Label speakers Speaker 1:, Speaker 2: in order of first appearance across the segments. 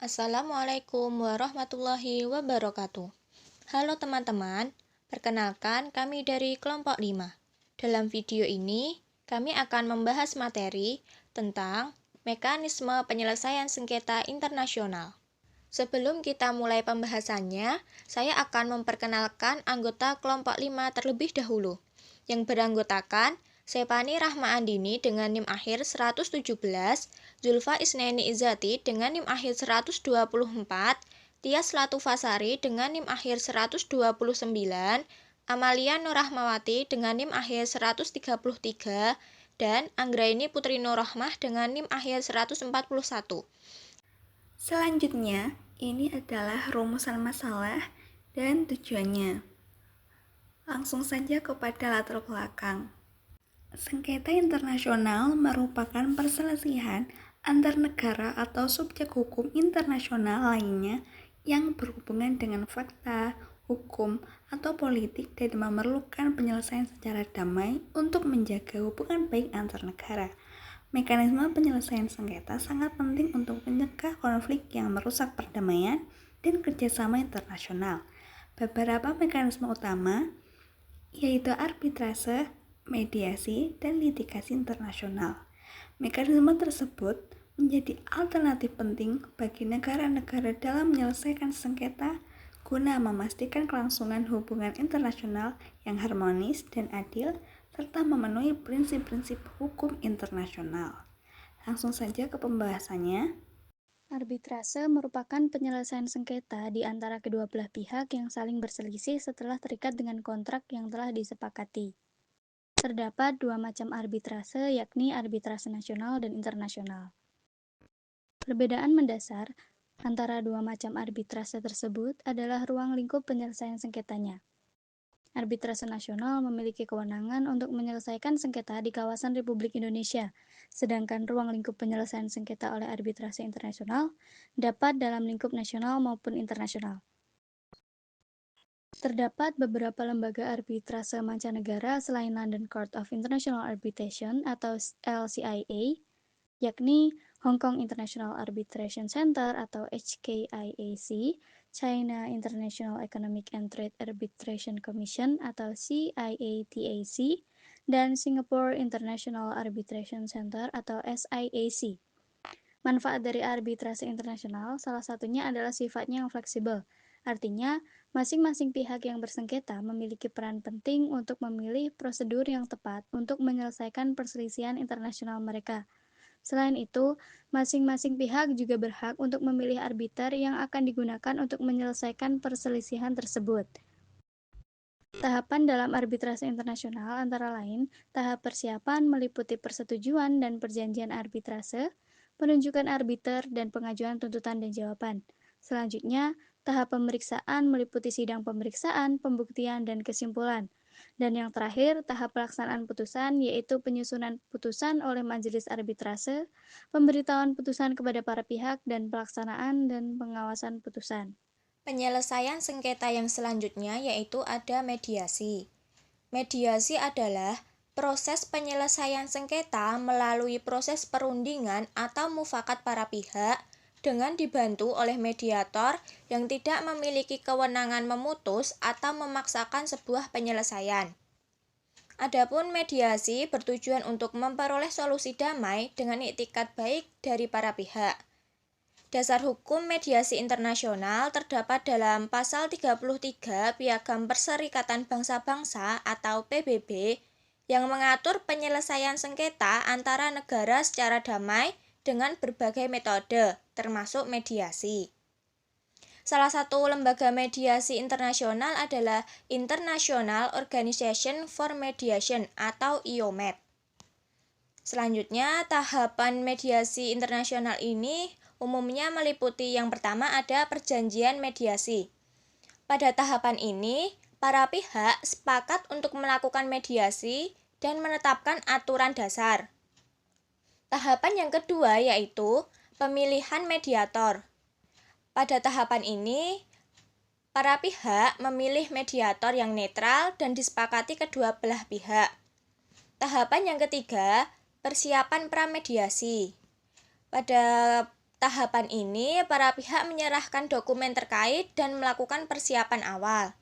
Speaker 1: Assalamualaikum warahmatullahi wabarakatuh. Halo teman-teman, perkenalkan kami dari kelompok 5. Dalam video ini, kami akan membahas materi tentang mekanisme penyelesaian sengketa internasional. Sebelum kita mulai pembahasannya, saya akan memperkenalkan anggota kelompok 5 terlebih dahulu, yang beranggotakan Sepani Rahma Andini dengan NIM akhir 117, Zulfa Isneni Izzati dengan NIM akhir 124, Tias Latufasari dengan NIM akhir 129, Amalia Nurrahmawati dengan NIM akhir 133, dan Anggraini Putri Nurrahmah dengan NIM akhir 141.
Speaker 2: Selanjutnya, ini adalah rumusan masalah dan tujuannya. Langsung saja kepada latar belakang. Sengketa internasional merupakan perselisihan antar negara atau subjek hukum internasional lainnya yang berhubungan dengan fakta, hukum, atau politik dan memerlukan penyelesaian secara damai untuk menjaga hubungan baik antar negara. Mekanisme penyelesaian sengketa sangat penting untuk mencegah konflik yang merusak perdamaian dan kerjasama internasional. Beberapa mekanisme utama yaitu arbitrase, mediasi, dan litigasi internasional. Mekanisme tersebut menjadi alternatif penting bagi negara-negara dalam menyelesaikan sengketa guna memastikan kelangsungan hubungan internasional yang harmonis dan adil serta memenuhi prinsip-prinsip hukum internasional. Langsung saja ke pembahasannya.
Speaker 3: Arbitrase merupakan penyelesaian sengketa di antara kedua belah pihak yang saling berselisih setelah terikat dengan kontrak yang telah disepakati. Terdapat dua macam arbitrase, yakni arbitrase nasional dan internasional. Perbedaan mendasar antara dua macam arbitrase tersebut adalah ruang lingkup penyelesaian sengketanya. Arbitrase nasional memiliki kewenangan untuk menyelesaikan sengketa di kawasan Republik Indonesia, sedangkan ruang lingkup penyelesaian sengketa oleh arbitrase internasional dapat dalam lingkup nasional maupun internasional. Terdapat beberapa lembaga arbitrase mancanegara selain London Court of International Arbitration atau LCIA, yakni Hong Kong International Arbitration Center atau HKIAC, China International Economic and Trade Arbitration Commission atau CIATAC, dan Singapore International Arbitration Center atau SIAC. Manfaat dari arbitrase internasional salah satunya adalah sifatnya yang fleksibel. Artinya, masing-masing pihak yang bersengketa memiliki peran penting untuk memilih prosedur yang tepat untuk menyelesaikan perselisihan internasional mereka. Selain itu, masing-masing pihak juga berhak untuk memilih arbiter yang akan digunakan untuk menyelesaikan perselisihan tersebut. Tahapan dalam arbitrase internasional antara lain, tahap persiapan meliputi persetujuan dan perjanjian arbitrase, penunjukan arbiter, dan pengajuan tuntutan dan jawaban. Selanjutnya, tahap pemeriksaan meliputi sidang pemeriksaan, pembuktian, dan kesimpulan. Dan yang terakhir, tahap pelaksanaan putusan, yaitu penyusunan putusan oleh majelis arbitrase, pemberitahuan putusan kepada para pihak, dan pelaksanaan dan pengawasan putusan.
Speaker 1: Penyelesaian sengketa yang selanjutnya yaitu ada mediasi. Mediasi adalah proses penyelesaian sengketa melalui proses perundingan atau mufakat para pihak dengan dibantu oleh mediator yang tidak memiliki kewenangan memutus atau memaksakan sebuah penyelesaian. Adapun mediasi bertujuan untuk memperoleh solusi damai dengan iktikat baik dari para pihak. Dasar hukum mediasi internasional terdapat dalam pasal 33 Piagam Perserikatan Bangsa-Bangsa atau PBB yang mengatur penyelesaian sengketa antara negara secara damai dengan berbagai metode, termasuk mediasi. Salah satu lembaga mediasi internasional adalah International Organization for Mediation atau IOMED. Selanjutnya, tahapan mediasi internasional ini umumnya meliputi yang pertama ada perjanjian mediasi. Pada tahapan ini, para pihak sepakat untuk melakukan mediasi dan menetapkan aturan dasar. Tahapan yang kedua yaitu pemilihan mediator. Pada tahapan ini, para pihak memilih mediator yang netral dan disepakati kedua belah pihak. Tahapan yang ketiga, persiapan pramediasi. Pada tahapan ini, para pihak menyerahkan dokumen terkait dan melakukan persiapan awal.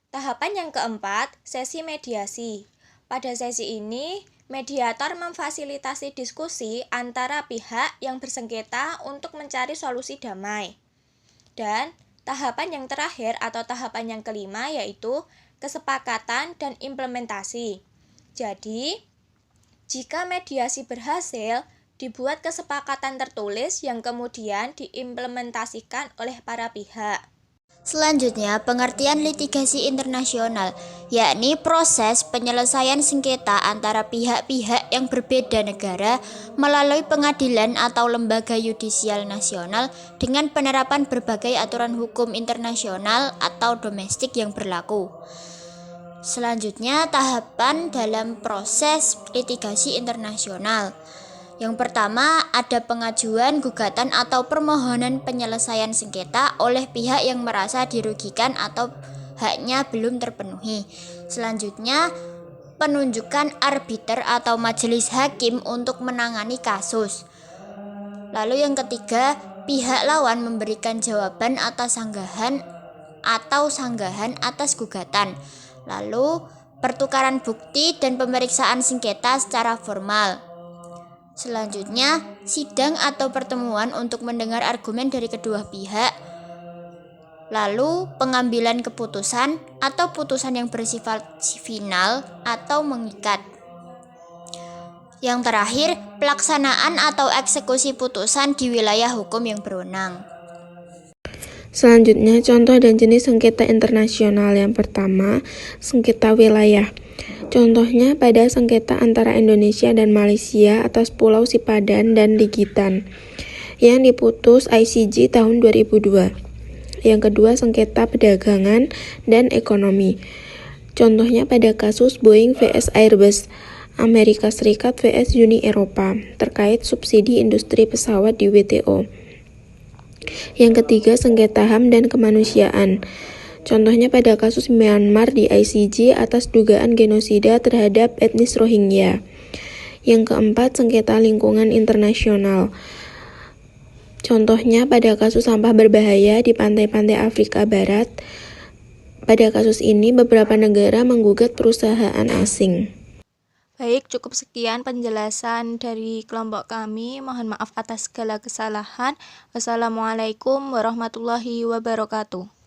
Speaker 1: Tahapan yang keempat, sesi mediasi. Pada sesi ini, mediator memfasilitasi diskusi antara pihak yang bersengketa untuk mencari solusi damai. Dan tahapan yang terakhir atau tahapan yang kelima yaitu kesepakatan dan implementasi. Jadi, jika mediasi berhasil, dibuat kesepakatan tertulis yang kemudian diimplementasikan oleh para pihak.
Speaker 4: Selanjutnya, pengertian litigasi internasional, yakni proses penyelesaian sengketa antara pihak-pihak yang berbeda negara melalui pengadilan atau lembaga yudisial nasional dengan penerapan berbagai aturan hukum internasional atau domestik yang berlaku. Selanjutnya, tahapan dalam proses litigasi internasional. Yang pertama, ada pengajuan gugatan atau permohonan penyelesaian sengketa oleh pihak yang merasa dirugikan atau haknya belum terpenuhi. Selanjutnya, penunjukan arbiter atau majelis hakim untuk menangani kasus. Lalu yang ketiga, pihak lawan memberikan jawaban atas sanggahan atas gugatan. Lalu, pertukaran bukti dan pemeriksaan sengketa secara formal. Selanjutnya, sidang atau pertemuan untuk mendengar argumen dari kedua pihak. Lalu, pengambilan keputusan atau putusan yang bersifat final atau mengikat. Yang terakhir, pelaksanaan atau eksekusi putusan di wilayah hukum yang berwenang.
Speaker 5: Selanjutnya, contoh dan jenis sengketa internasional. Yang pertama, sengketa wilayah. Contohnya pada sengketa antara Indonesia dan Malaysia atas Pulau Sipadan dan Ligitan yang diputus ICJ tahun 2002. Yang kedua, sengketa perdagangan dan ekonomi. Contohnya pada kasus Boeing vs Airbus, Amerika Serikat vs Uni Eropa terkait subsidi industri pesawat di WTO. Yang ketiga, sengketa HAM dan kemanusiaan. Contohnya pada kasus Myanmar di ICJ atas dugaan genosida terhadap etnis Rohingya. Yang keempat, sengketa lingkungan internasional. Contohnya pada kasus sampah berbahaya di pantai-pantai Afrika Barat. Pada kasus ini, beberapa negara menggugat perusahaan asing.
Speaker 1: Baik, cukup sekian penjelasan dari kelompok kami. Mohon maaf atas segala kesalahan. Wassalamualaikum warahmatullahi wabarakatuh.